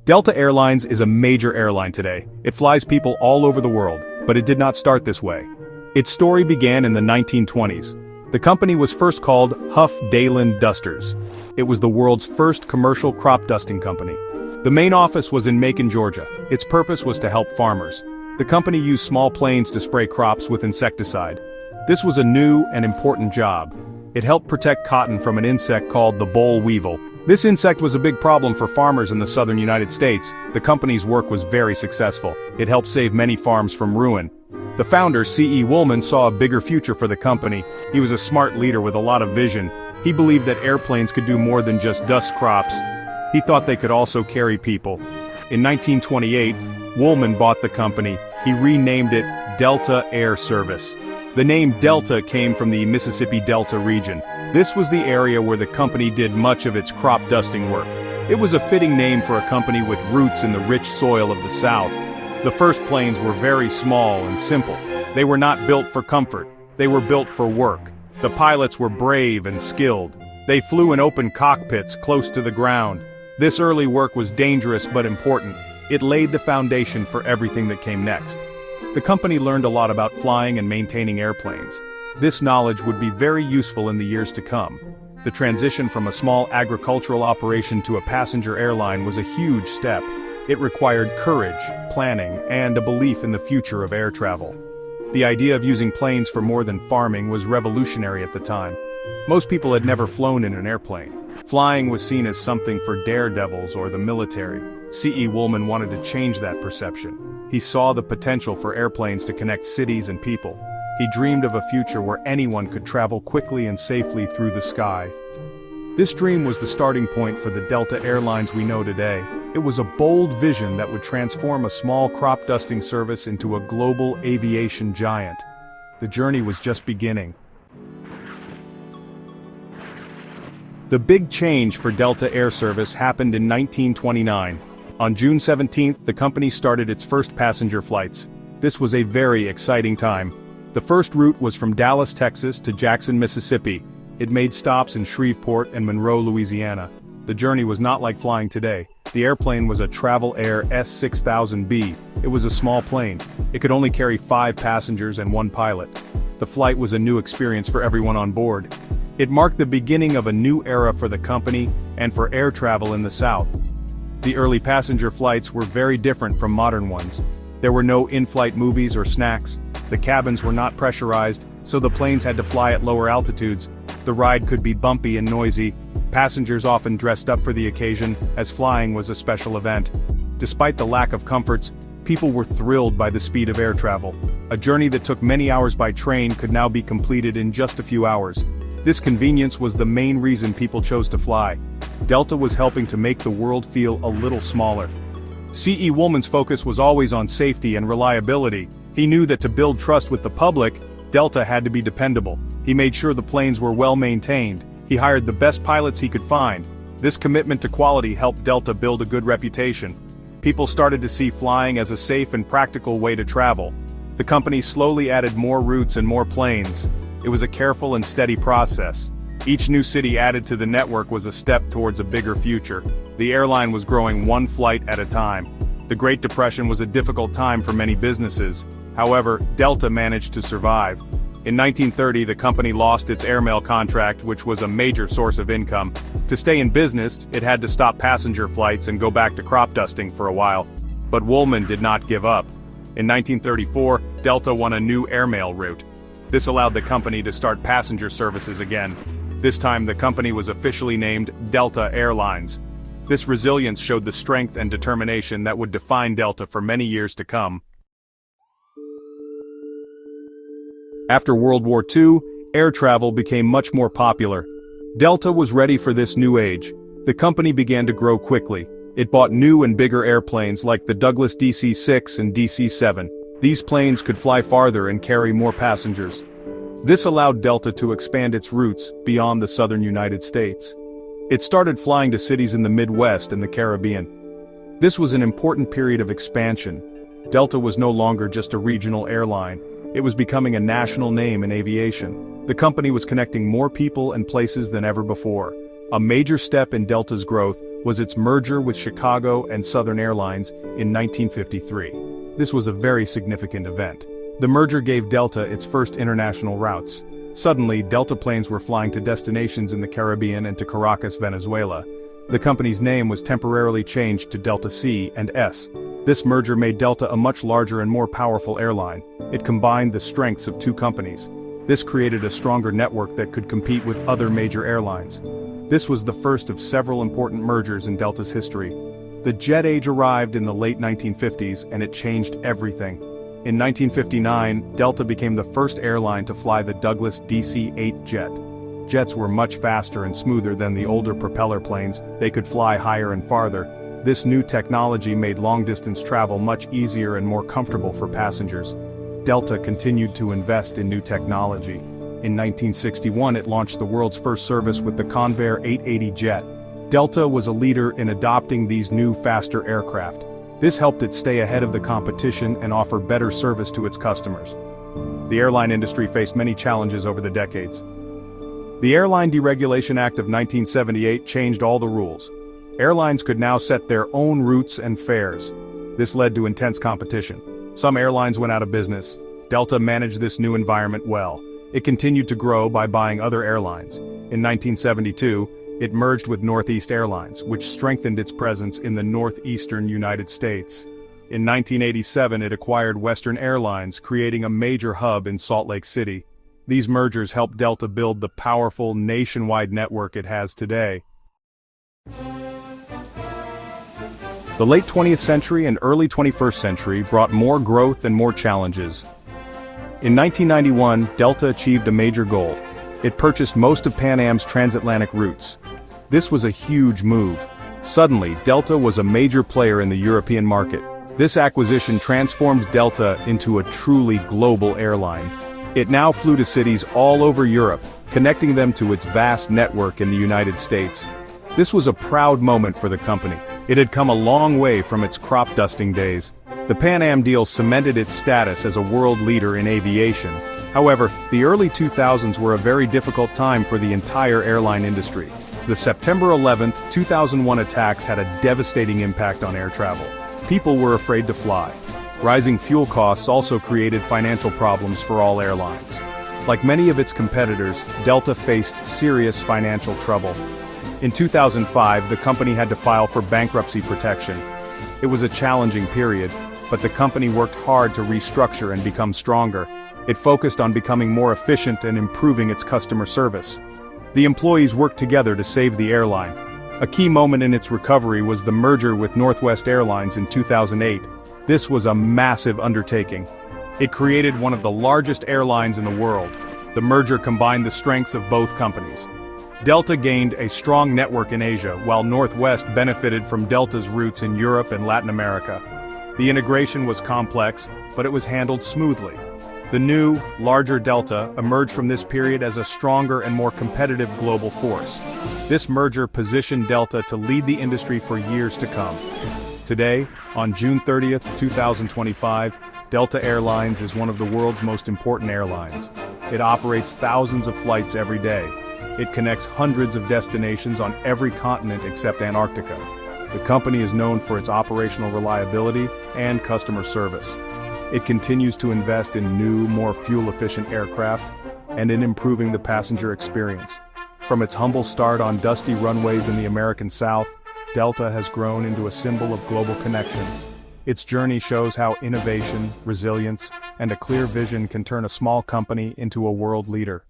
Delta Airlines is a major airline today. It flies people all over the world, but it did not start this way. Its story began in the 1920s. The company was first called Huff Dayland Dusters. It was the world's first commercial crop dusting company. The main office was in Macon, Georgia. Its purpose was to help farmers. The company used small planes to spray crops with insecticide. This was a new and important job. It helped protect cotton from an insect called the boll weevil. This insect was a big problem for farmers in the southern United States. The company's work was very successful. It helped save many farms from ruin. The founder, C.E. Woolman, saw a bigger future for the company. He was a smart leader with a lot of vision. He believed that airplanes could do more than just dust crops. He thought they could also carry people. In 1928, Woolman bought the company. He renamed it Delta Air Service. The name Delta came from the Mississippi Delta region. This was the area where the company did much of its crop dusting work. It was a fitting name for a company with roots in the rich soil of the South. The first planes were very small and simple. They were not built for comfort. They were built for work. The pilots were brave and skilled. They flew in open cockpits close to the ground. This early work was dangerous but important. It laid the foundation for everything that came next. The company learned a lot about flying and maintaining airplanes. This knowledge would be very useful in the years to come. The transition from a small agricultural operation to a passenger airline was a huge step. It required courage, planning, and a belief in the future of air travel. The idea of using planes for more than farming was revolutionary at the time. Most people had never flown in an airplane. Flying was seen as something for daredevils or the military. C.E. Woolman wanted to change that perception. He saw the potential for airplanes to connect cities and people. He dreamed of a future where anyone could travel quickly and safely through the sky. This dream was the starting point for the Delta Airlines we know today. It was a bold vision that would transform a small crop dusting service into a global aviation giant. The journey was just beginning. The big change for Delta Air Service happened in 1929. On June 17th, the company started its first passenger flights. This was a very exciting time. The first route was from Dallas, Texas to Jackson, Mississippi. It made stops in Shreveport and Monroe, Louisiana. The journey was not like flying today. The airplane was a Travel Air S6000B. It was a small plane. It could only carry 5 passengers and 1 pilot. The flight was a new experience for everyone on board. It marked the beginning of a new era for the company and for air travel in the South. The early passenger flights were very different from modern ones. There were no in-flight movies or snacks. The cabins were not pressurized, so the planes had to fly at lower altitudes. The ride could be bumpy and noisy. Passengers often dressed up for the occasion, as flying was a special event. Despite the lack of comforts, people were thrilled by the speed of air travel. A journey that took many hours by train could now be completed in just a few hours. This convenience was the main reason people chose to fly. Delta was helping to make the world feel a little smaller. C.E. Woolman's focus was always on safety and reliability. He knew that to build trust with the public, Delta had to be dependable. He made sure the planes were well maintained. He hired the best pilots he could find. This commitment to quality helped Delta build a good reputation. People started to see flying as a safe and practical way to travel. The company slowly added more routes and more planes. It was a careful and steady process. Each new city added to the network was a step towards a bigger future. The airline was growing 1 flight at a time. The Great Depression was a difficult time for many businesses. However, Delta managed to survive. In 1930, the company lost its airmail contract, which was a major source of income. To stay in business, it had to stop passenger flights and go back to crop dusting for a while. But Woolman did not give up. In 1934, Delta won a new airmail route. This allowed the company to start passenger services again. This time the company was officially named Delta Airlines. This resilience showed the strength and determination that would define Delta for many years to come. After World War II, air travel became much more popular. Delta was ready for this new age. The company began to grow quickly. It bought new and bigger airplanes like the Douglas DC-6 and DC-7. These planes could fly farther and carry more passengers. This allowed Delta to expand its routes beyond the southern United States. It started flying to cities in the Midwest and the Caribbean. This was an important period of expansion. Delta was no longer just a regional airline. It was becoming a national name in aviation. The company was connecting more people and places than ever before. A major step in Delta's growth was its merger with Chicago and Southern Airlines in 1953. This was a very significant event. The merger gave Delta its first international routes. Suddenly, Delta planes were flying to destinations in the Caribbean and to Caracas, Venezuela. The company's name was temporarily changed to Delta C and S. This merger made Delta a much larger and more powerful airline. It combined the strengths of two companies. This created a stronger network that could compete with other major airlines. This was the first of several important mergers in Delta's history. The jet age arrived in the late 1950s and it changed everything. In 1959, Delta became the first airline to fly the Douglas DC-8 jet. Jets were much faster and smoother than the older propeller planes. They could fly higher and farther. This new technology made long-distance travel much easier and more comfortable for passengers. Delta continued to invest in new technology. In 1961, it launched the world's first service with the Convair 880 jet. Delta was a leader in adopting these new, faster aircraft. This helped it stay ahead of the competition and offer better service to its customers. The airline industry faced many challenges over the decades. The Airline Deregulation Act of 1978 changed all the rules. Airlines could now set their own routes and fares. This led to intense competition. Some airlines went out of business. Delta managed this new environment well. It continued to grow by buying other airlines. In 1972, it merged with Northeast Airlines, which strengthened its presence in the northeastern United States. In 1987, it acquired Western Airlines, creating a major hub in Salt Lake City. These mergers helped Delta build the powerful nationwide network it has today. The late 20th century and early 21st century brought more growth and more challenges. In 1991, Delta achieved a major goal. It purchased most of Pan Am's transatlantic routes. This was a huge move. Suddenly, Delta was a major player in the European market. This acquisition transformed Delta into a truly global airline. It now flew to cities all over Europe, connecting them to its vast network in the United States. This was a proud moment for the company. It had come a long way from its crop dusting days. The Pan Am deal cemented its status as a world leader in aviation. However, the early 2000s were a very difficult time for the entire airline industry. The September 11, 2001 attacks had a devastating impact on air travel. People were afraid to fly. Rising fuel costs also created financial problems for all airlines. Like many of its competitors, Delta faced serious financial trouble. In 2005, the company had to file for bankruptcy protection. It was a challenging period, but the company worked hard to restructure and become stronger. It focused on becoming more efficient and improving its customer service. The employees worked together to save the airline. A key moment in its recovery was the merger with Northwest Airlines in 2008. This was a massive undertaking. It created one of the largest airlines in the world. The merger combined the strengths of both companies. Delta gained a strong network in Asia, while Northwest benefited from Delta's routes in Europe and Latin America. The integration was complex, but it was handled smoothly. The new, larger Delta emerged from this period as a stronger and more competitive global force. This merger positioned Delta to lead the industry for years to come. Today, on June 30, 2025, Delta Airlines is one of the world's most important airlines. It operates thousands of flights every day. It connects hundreds of destinations on every continent except Antarctica. The company is known for its operational reliability and customer service. It continues to invest in new, more fuel-efficient aircraft and in improving the passenger experience. From its humble start on dusty runways in the American South, Delta has grown into a symbol of global connection. Its journey shows how innovation, resilience, and a clear vision can turn a small company into a world leader.